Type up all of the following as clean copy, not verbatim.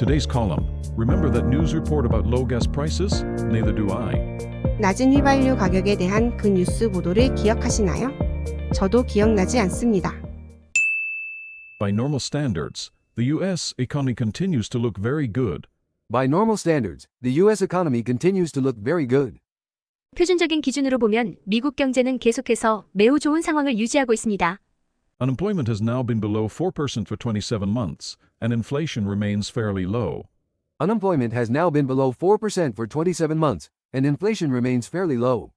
Today's column. Remember that news report about low gas prices? Neither do I. 낮은 휘발유 가격에 대한 그 뉴스 보도를 기억하시나요? 저도 기억나지 않습니다. By normal standards, the US economy continues to look very good. By normal standards, the U.S. economy continues to look very good. 표준적인 기준으로 보면 미국 경제는 계속해서 매우 좋은 상황을 유지하고 있습니다. Unemployment has now been below 4% for 27 months, and inflation remains fairly low. Unemployment has now been below 4% for 27 months, and inflation remains fairly low.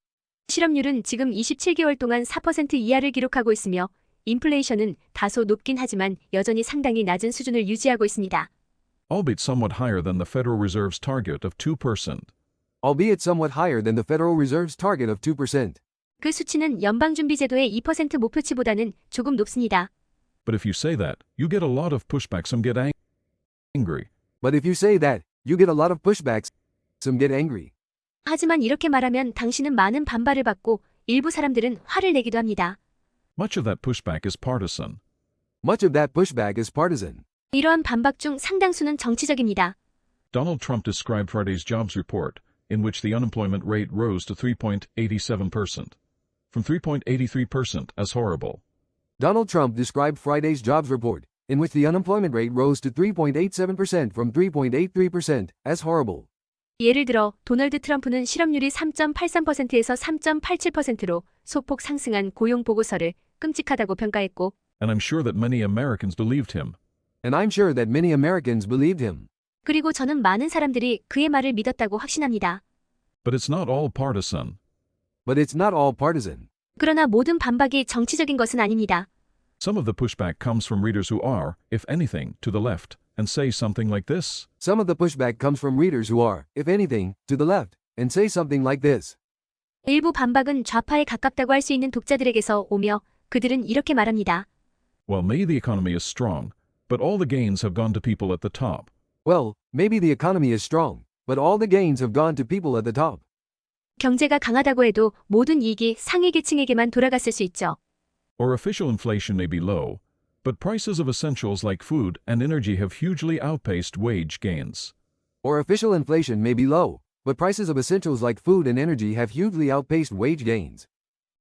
실업률은 지금 27개월 동안 4% 이하를 기록하고 있으며 인플레이션은 다소 높긴 하지만 여전히 상당히 낮은 수준을 유지하고 있습니다. Albeit somewhat higher than the Federal Reserve's target of 2%. Albeit somewhat higher than the Federal Reserve's target of 2%. 그 수치는 연방준비제도의 2% 목표치보다는 조금 높습니다. But if you say that, you get a lot of pushback. Some get angry. But if you say that, you get a lot of pushbacks. Some get angry. 하지만 이렇게 말하면 당신은 많은 반발을 받고 일부 사람들은 화를 내기도 합니다. Much of that pushback is partisan. Much of that pushback is partisan. 이러한 반박 중 상당수는 정치적입니다. Donald Trump described Friday's jobs report, in which the unemployment rate rose to 3.87%, from 3.83% as horrible. Donald Trump described Friday's jobs report, in which the unemployment rate rose to 3.87% from 3.83% as horrible. 예를 들어 도널드 트럼프는 실업률이 3.83%에서 3.87%로 소폭 상승한 고용 보고서를 끔찍하다고 평가했고, And I'm sure that many Americans believed him. And I'm sure that many Americans believed him. 그리고 저는 많은 사람들이 그의 말을 믿었다고 확신합니다. But it's not all partisan. But it's not all partisan. 그러나 모든 반박이 정치적인 것은 아닙니다. Some of the pushback comes from readers who are, if anything, to the left, and say something like this. Some of the pushback comes from readers who are, if anything, to the left, and say something like this. 일부 반박은 좌파에 가깝다고 할 수 있는 독자들에게서 오며 그들은 이렇게 말합니다. Well, maybe the economy is strong, but all the gains have gone to people at the top. Well, maybe the economy is strong, but all the gains have gone to people at the top. 경제가 강하다고 해도 모든 이익이 상위 계층에게만 돌아갔을 수 있죠. Or official inflation may be low, but prices of essentials like food and energy have hugely outpaced wage gains. Or official inflation may be low, but prices of essentials like food and energy have hugely outpaced wage gains.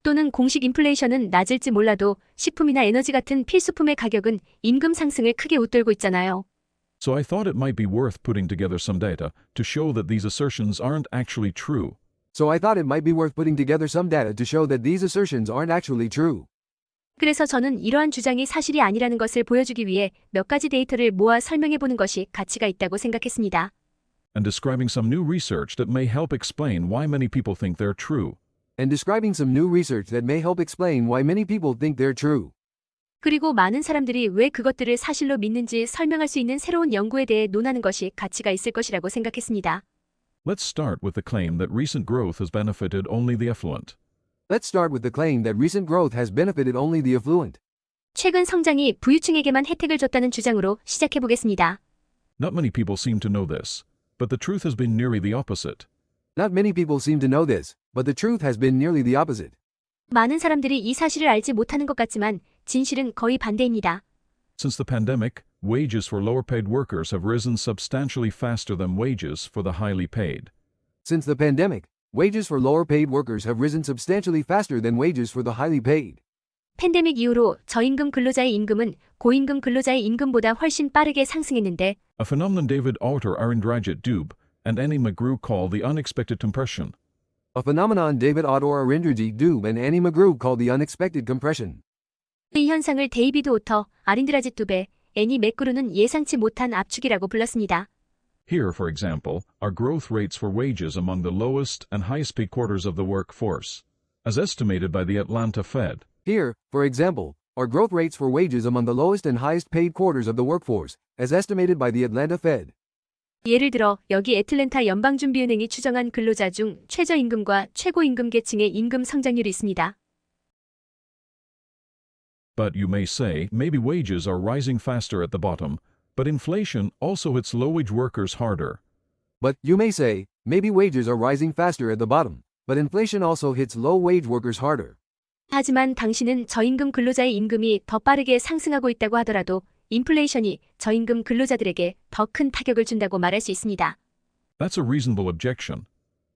또는 공식 인플레이션은 낮을지 몰라도 식품이나 에너지 같은 필수품의 가격은 임금 상승을 크게 웃돌고 있잖아요. So I thought it might be worth putting together some data to show that these assertions aren't actually true. So I thought it might be worth putting together some data to show that these assertions aren't actually true. 그래서 저는 이러한 주장이 사실이 아니라는 것을 보여주기 위해 몇 가지 데이터를 모아 설명해보는 것이 가치가 있다고 생각했습니다. And describing some new research that may help explain why many people think they're true. And describing some new research that may help explain why many people think they're true. 그리고 많은 사람들이 왜 그것들을 사실로 믿는지 설명할 수 있는 새로운 연구에 대해 논하는 것이 가치가 있을 것이라고 생각했습니다. Let's start with the claim that recent growth has benefited only the affluent. Let's start with the claim that recent growth has benefited only the affluent. 최근 성장이 부유층에게만 혜택을 줬다는 주장으로 시작해보겠습니다. Not many people seem to know this, but the truth has been nearly the opposite. Not many people seem to know this, but the truth has been nearly the opposite. 많은 사람들이 이 사실을 알지 못하는 것 같지만 진실은 거의 반대입니다. Since the pandemic, wages for lower-paid workers have risen substantially faster than wages for the highly paid. Since the pandemic, wages for lower-paid workers have risen substantially faster than wages for the highly paid. 팬데믹 이후로 저임금 근로자의 임금은 고임금 근로자의 임금보다 훨씬 빠르게 상승했는데 A phenomenon David Alter, Arindrajit Dube, and Annie McGrew call the unexpected compression. A phenomenon David Autor Arindrajit Dube and Annie McGrew call the unexpected compression. 이 현상을 데이비드 오터, 아린드라짓 두베, 애니 맥그루는 예상치 못한 압축이라고 불렀습니다. Here, for example, are growth rates for wages among the lowest and highest paid quarters of the workforce, as estimated by the Atlanta Fed. Here, for example, are growth rates for wages among the lowest and highest paid quarters of the workforce, as estimated by the Atlanta Fed. 예를 들어 여기 애틀랜타 연방준비은행이 추정한 근로자 중 최저임금과 최고임금 계층의 임금 성장률이 있습니다. But you may say, maybe wages are rising faster at the bottom, but inflation also hits low-wage workers harder. But, you may say, maybe wages are rising faster at the bottom, but inflation also hits low-wage workers harder. 하지만 당신은 저임금 근로자의 임금이 더 빠르게 상승하고 있다고 하더라도 인플레이션이 저임금 근로자들에게 더 큰 타격을 준다고 말할 수 있습니다. That's a reasonable objection.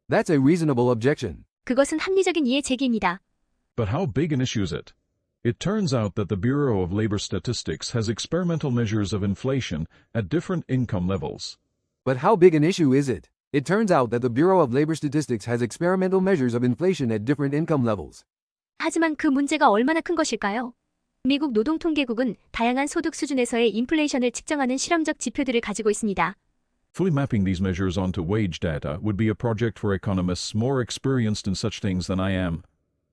That's a reasonable objection. 그것은 합리적인 이해 제기입니다. But how big an issue is it? It turns out that the Bureau of Labor Statistics has experimental measures of inflation at different income levels. But how big an issue is it? It turns out that the Bureau of Labor Statistics has experimental measures of inflation at different income levels. 하지만 그 문제가 얼마나 큰 것일까요? 미국 노동통계국은 다양한 소득 수준에서의 인플레이션을 측정하는 실험적 지표들을 가지고 있습니다. Fully mapping these measures onto wage data would be a project for economists more experienced in such things than I am.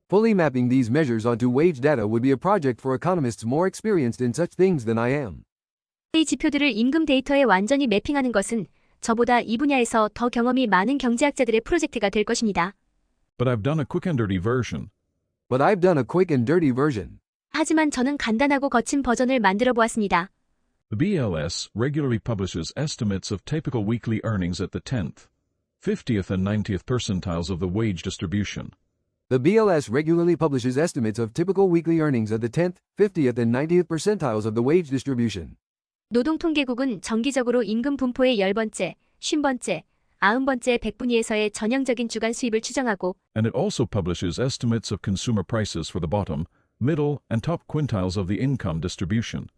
Fully mapping these measures onto wage data would be a project for economists more experienced in such things than I am. 이 지표들을 임금 데이터에 완전히 매핑하는 것은 저보다 이 분야에서 더 경험이 많은 경제학자들의 프로젝트가 될 것입니다. But I've done a quick and dirty version. But I've done a quick and dirty version. 하지만 저는 간단하고 거친 버전을 만들어 보았습니다. The BLS regularly publishes estimates of typical weekly earnings at the 10th, 50th and 90th percentiles of the wage distribution. The BLS regularly publishes estimates of typical weekly earnings at the 10th, 50th, and 90th percentiles of the wage distribution. 노동통계국은 정기적으로 임금 분포의 10번째, 50번째, 90번째 백분위에서의 전형적인 주간 수입을 추정하고 And it also publishes estimates of consumer prices for the bottom, middle, and top quintiles of the income distribution.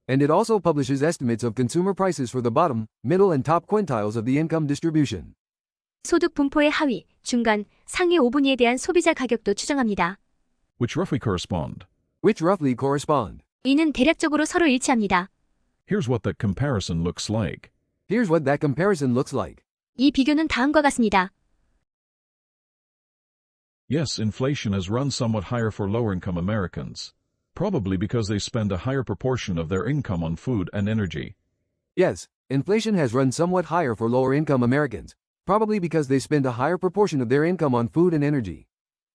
And it also publishes estimates of consumer prices for the bottom, middle, and top quintiles of the income distribution. 소득 분포의 하위, 중간, 상위 5분위에 대한 소비자 가격도 추정합니다. Which roughly correspond. Which roughly correspond. 이는 대략적으로 서로 일치합니다. Here's what that comparison looks like. Here's what that comparison looks like. 이 비교는 다음과 같습니다. Yes, inflation has run somewhat higher for lower-income Americans, probably because they spend a higher proportion of their income on food and energy. Yes, inflation has run somewhat higher for lower-income Americans, probably because they spend a higher proportion of their income on food and energy.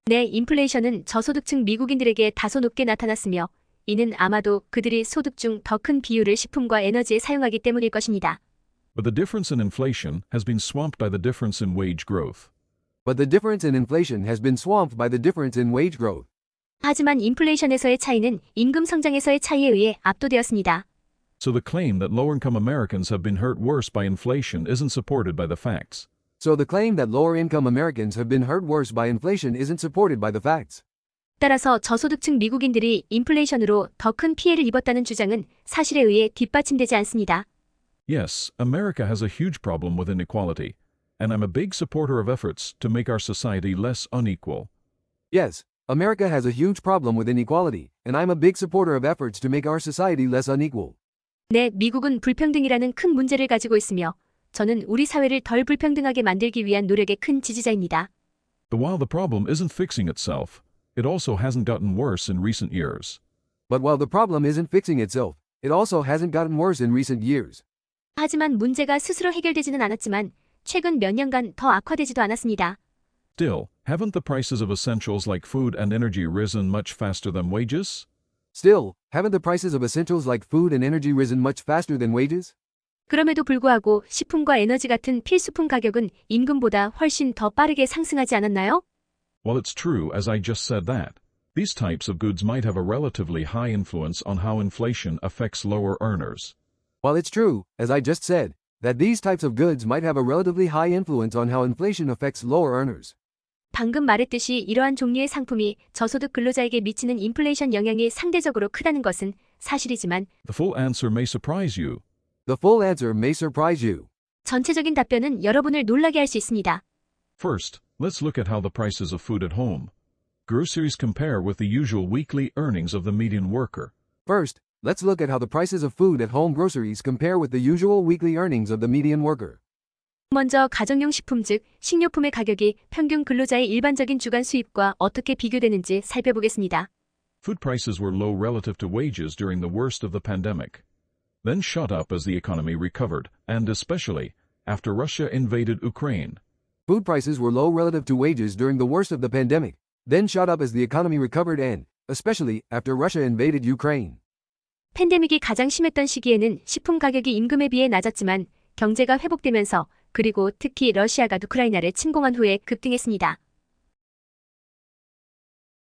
네, 인플레이션은 저소득층 미국인들에게 다소 높게 나타났으며 이는 아마도 그들이 소득 중 더 큰 비율을 식품과 에너지에 사용하기 때문일 것입니다. But the difference in inflation has been swamped by the difference in wage growth. But the difference in inflation has been swamped by the difference in wage growth. 하지만 인플레이션에서의 차이는 임금 성장에서의 차이에 의해 압도되었습니다. So the claim that lower-income Americans have been hurt worse by inflation isn't supported by the facts. So the claim that lower-income Americans have been hurt worse by inflation isn't supported by the facts. 따라서 저소득층 미국인들이 인플레이션으로 더 큰 피해를 입었다는 주장은 사실에 의해 뒷받침되지 않습니다. Yes, America has a huge problem with inequality, and I'm a big supporter of efforts to make our society less unequal. Yes, America has a huge problem with inequality, and I'm a big supporter of efforts to make our society less unequal. 네, 미국은 불평등이라는 큰 문제를 가지고 있으며 저는 우리 사회를 덜 불평등하게 만들기 위한 노력의 큰 지지자입니다. But while the problem isn't fixing itself, it also hasn't gotten worse in recent years. But while the problem isn't fixing itself, it also hasn't gotten worse in recent years. 하지만 문제가 스스로 해결되지는 않았지만 최근 몇 년간 더 악화되지도 않았습니다. Still, haven't the prices of essentials like food and energy risen much faster than wages? Still, haven't the prices of essentials like food and energy risen much faster than wages? 그럼에도 불구하고 식품과 에너지 같은 필수품 가격은 임금보다 훨씬 더 빠르게 상승하지 않았나요? Well, it's true, as I just said that. These types of goods might have a relatively high influence on how inflation affects lower earners. While it's true, as I just said, that these types of goods might have a relatively high influence on how inflation affects lower earners. 방금 말했듯이 이러한 종류의 상품이 저소득 근로자에게 미치는 인플레이션 영향이 상대적으로 크다는 것은 사실이지만 The full answer may surprise you. The full answer may surprise you. 전체적인 답변은 여러분을 놀라게 할 수 있습니다. First, let's look at how the prices of food at home. Groceries compare with the usual weekly earnings of the median worker. First, let's look at how the prices of food at home groceries compare with the usual weekly earnings of the median worker. 먼저 가정용 식품 즉 식료품의 가격이 평균 근로자의 일반적인 주간 수입과 어떻게 비교되는지 살펴보겠습니다. Food prices were low relative to wages during the worst of the pandemic, then shot up as the economy recovered, and especially after Russia invaded Ukraine. Food prices were low relative to wages during the worst of the pandemic, then shot up as the economy recovered and, especially, after Russia invaded Ukraine. 팬데믹이 가장 심했던 시기에는 식품 가격이 임금에 비해 낮았지만 경제가 회복되면서 그리고 특히 러시아가 우크라이나를 침공한 후에 급등했습니다.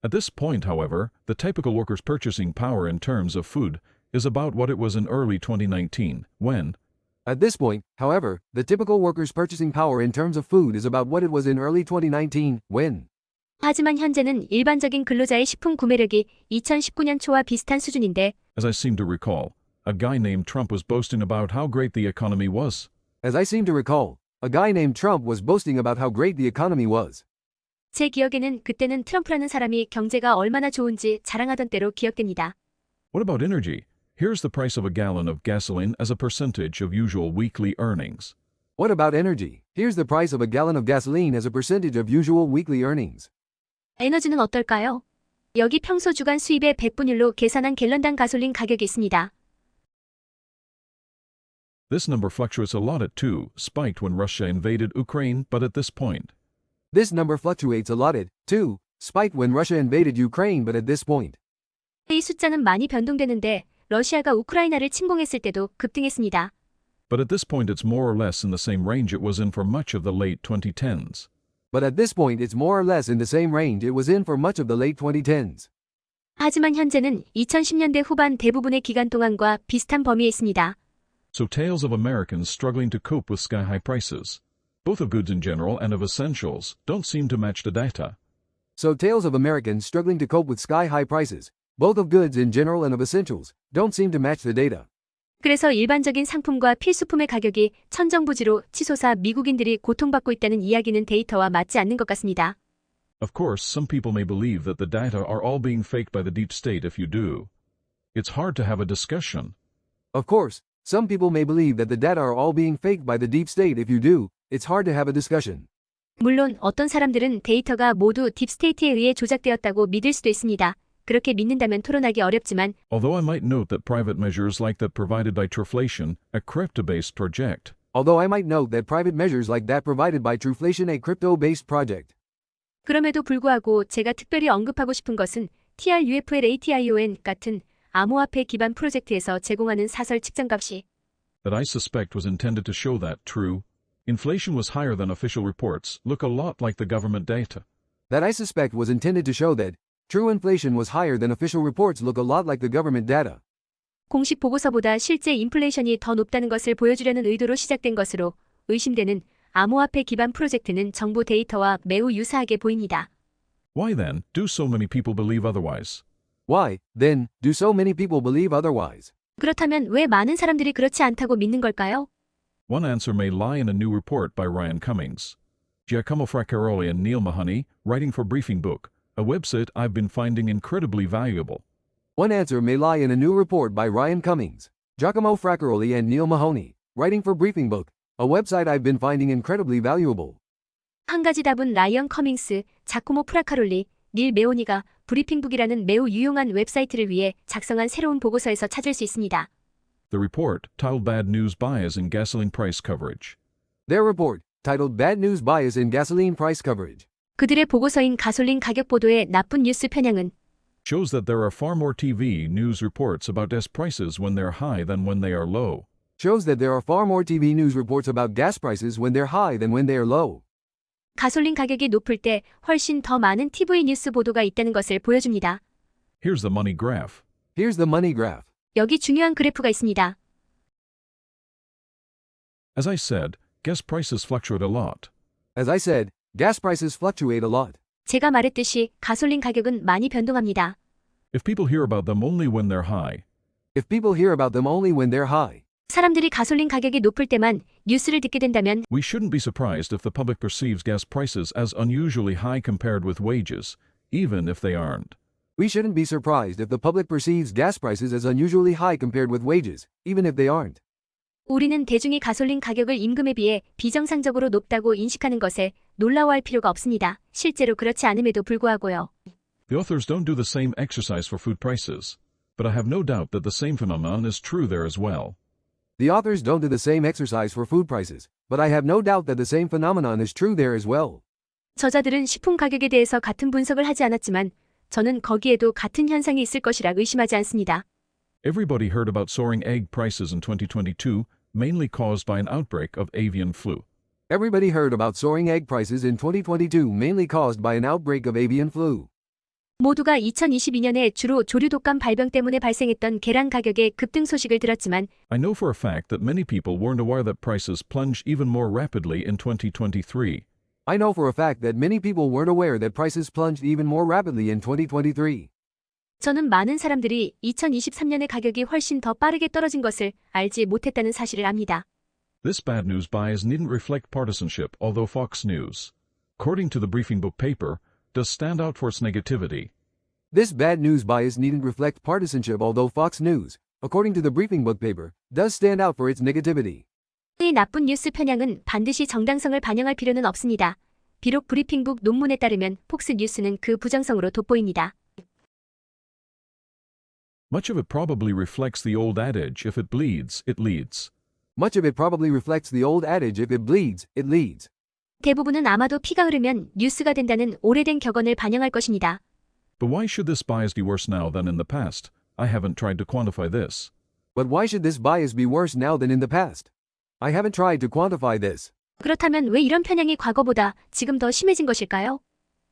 At this point, however, the typical worker's purchasing power in terms of food is about what it was in early 2019, when, At this point, however, the typical worker's purchasing power in terms of food is about what it was in early 2019, when. 하지만 현재는 일반적인 근로자의 식품 구매력이 2019년 초와 비슷한 수준인데 as I seem to recall, a guy named Trump was boasting about how great the economy was. As I seem to recall, a guy named Trump was boasting about how great the economy was. 제 기억에는 그때는 트럼프라는 사람이 경제가 얼마나 좋은지 자랑하던 때로 기억됩니다. What about energy? Here's the price of a gallon of gasoline as a percentage of usual weekly earnings. What about energy? Here's the price of a gallon of gasoline as a percentage of usual weekly earnings. 에너지는 어떨까요? 여기 평소 주간 수입의 100분율로 계산한 갤런당 가솔린 가격이 있습니다. This number fluctuates a lot at 2, spiked when Russia invaded Ukraine, but at this point, This number fluctuates a lot at 2, spiked when Russia invaded Ukraine, but at this point. 이 숫자는 많이 변동되는데 러시아가 우크라이나를 침공했을 때도 급등했습니다. but at this point it's more or less in the same range it was in for much of the late 2010s. But at this point it's more or less in the same range it was in for much of the late 2010s. 하지만 현재는 2010년대 후반 대부분의 기간 동안과 비슷한 범위에 있습니다. So tales of Americans struggling to cope with sky-high prices, both of goods in general and of essentials, don't seem to match the data. So tales of Americans struggling to cope with sky-high prices, both of goods in general and of essentials, don't seem to match the data. 그래서 일반적인 상품과 필수품의 가격이 천정부지로 치솟아 미국인들이 고통받고 있다는 이야기는 데이터와 맞지 않는 것 같습니다. Of course, some people may believe that the data are all being faked by the deep state if you do. It's hard to have a discussion. Of course, some people may believe that the data are all being faked by the deep state. If you do, it's hard to have a discussion. 물론 어떤 사람들은 데이터가 모두 딥스테이트에 의해 조작되었다고 믿을 수도 있습니다. 그렇게 믿는다면 토론하기 어렵지만 Although I might note that private measures like that provided by Truflation, a crypto-based project, Although I might note that private measures like that provided by Truflation, a crypto-based project. 그럼에도 불구하고 제가 특별히 언급하고 싶은 것은 TRUFLATION 같은 암호화폐 기반 프로젝트에서 제공하는 사설 측정값이 that I suspect was intended to show that, true, inflation was higher than official reports, look a lot like the government data. That I suspect was intended to show that true inflation was higher than official reports look a lot like the government data. 공식 보고서보다 실제 인플레이션이 더 높다는 것을 보여주려는 의도로 시작된 것으로 의심되는 암호화폐 기반 프로젝트는 정보 데이터와 매우 유사하게 보입니다. Why then, do so many people believe otherwise? Why, then, do so many people believe otherwise? 그렇다면 왜 많은 사람들이 그렇지 않다고 믿는 걸까요? One answer may lie in a new report by Ryan Cummings, Giacomo Fraccaroli and Neil Mahoney, writing for Briefing Book, a website I've been finding incredibly valuable. One answer may lie in a new report by Ryan Cummings, Giacomo Fraccaroli and Neil Mahoney, writing for Briefing Book, a website I've been finding incredibly valuable. 한 가지 답은 라이언 커밍스, 자코모 프라카롤리, 닐 메오니가 브리핑북이라는 매우 유용한 웹사이트를 위해 작성한 새로운 보고서에서 찾을 수 있습니다. The report, titled Bad News Bias in Gasoline Price Coverage, Their report, titled Bad News Bias in Gasoline Price Coverage, 그들의 보고서인 가솔린 가격 보도의 나쁜 뉴스 편향은 shows that there are far more TV news reports about gas prices when they're high than when they are low. shows that there are far more TV news reports about gas prices when they're high than when they are low. 가솔린 가격이 높을 때 훨씬 더 많은 TV 뉴스 보도가 있다는 것을 보여줍니다. Here's the money graph. Here's the money graph. 여기 중요한 그래프가 있습니다. As I said, gas prices fluctuate a lot. As I said, gas prices fluctuate a lot. 제가 말했듯이 가솔린 가격은 많이 변동합니다. If people hear about them only when they're high, If people hear about them only when they're high, 사람들이 가솔린 가격이 높을 때만 뉴스를 듣게 된다면 we shouldn't be surprised if the public perceives gas prices as unusually high compared with wages, even if they aren't. we shouldn't be surprised if the public perceives gas prices as unusually high compared with wages, even if they aren't. 우리는 대중이 가솔린 가격을 임금에 비해 비정상적으로 높다고 인식하는 것에 놀라워할 필요가 없습니다. 실제로 그렇지 않음에도 불구하고요. The authors don't do the same exercise for food prices, but I have no doubt that the same phenomenon is true there as well. The authors don't do the same exercise for food prices, but I have no doubt that the same phenomenon is true there as well. 저자들은 식품 가격에 대해서 같은 분석을 하지 않았지만 저는 거기에도 같은 현상이 있을 것이라 의심하지 않습니다. Everybody heard about soaring egg prices in 2022, mainly caused by an outbreak of avian flu. Everybody heard about soaring egg prices in 2022, mainly caused by an outbreak of avian flu. 모두가 2022년에 주로 조류 독감 발병 때문에 발생했던 계란 가격의 급등 소식을 들었지만 I know for a fact that many people weren't aware that prices plunged even more rapidly in 2023. I know for a fact that many people weren't aware that prices plunged even more rapidly in 2023. 저는 많은 사람들이 2023년의 가격이 훨씬 더 빠르게 떨어진 것을 알지 못했다는 사실을 압니다. This bad news bias needn't reflect partisanship, although Fox News, according to the Briefing Book paper, does stand out for its negativity. This bad news bias needn't reflect partisanship, although Fox News, according to the Briefing Book paper, does stand out for its negativity. 이 나쁜 뉴스 편향은 반드시 정당성을 반영할 필요는 없습니다. 비록 브리핑북 논문에 따르면 폭스 뉴스는 그 부정성으로 돋보입니다. Much of it probably reflects the old adage, if it bleeds, it leads. Much of it probably reflects the old adage, if it bleeds, it leads. 대부분은 아마도 피가 흐르면 뉴스가 된다는 오래된 격언을 반영할 것입니다. But why should this bias be worse now than in the past? I haven't tried to quantify this. But why should this bias be worse now than in the past? I haven't tried to quantify this. 그렇다면 왜 이런 편향이 과거보다 지금 더 심해진 것일까요?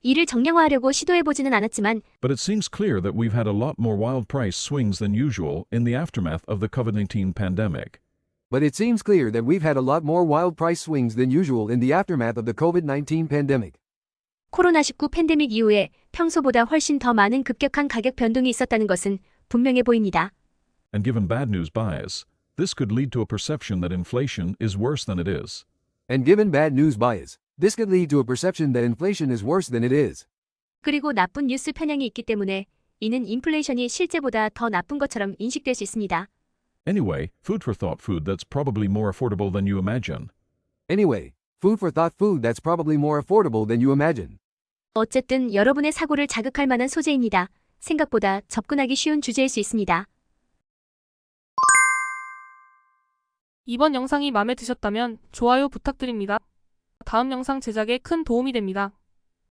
이를 정량화하려고 시도해보지는 않았지만 But it seems clear that we've had a lot more wild price swings than usual in the aftermath of the COVID-19 pandemic. But it seems clear that we've had a lot more wild price swings than usual in the aftermath of the COVID-19 pandemic. 코로나19 팬데믹 이후에 평소보다 훨씬 더 많은 급격한 가격 변동이 있었다는 것은 분명해 보입니다. And given bad news bias, this could lead to a perception that inflation is worse than it is. And given bad news bias, this could lead to a perception that inflation is worse than it is. 그리고 나쁜 뉴스 편향이 있기 때문에 이는 인플레이션이 실제보다 더 나쁜 것처럼 인식될 수 있습니다. Anyway, food for thought food that's probably more affordable than you imagine. Anyway, food for thought food that's probably more affordable than you imagine. 어쨌든 여러분의 사고를 자극할 만한 소재입니다. 생각보다 접근하기 쉬운 주제일 수 있습니다. 이번 영상이 마음에 드셨다면 좋아요 부탁드립니다. 다음 영상 제작에 큰 도움이 됩니다.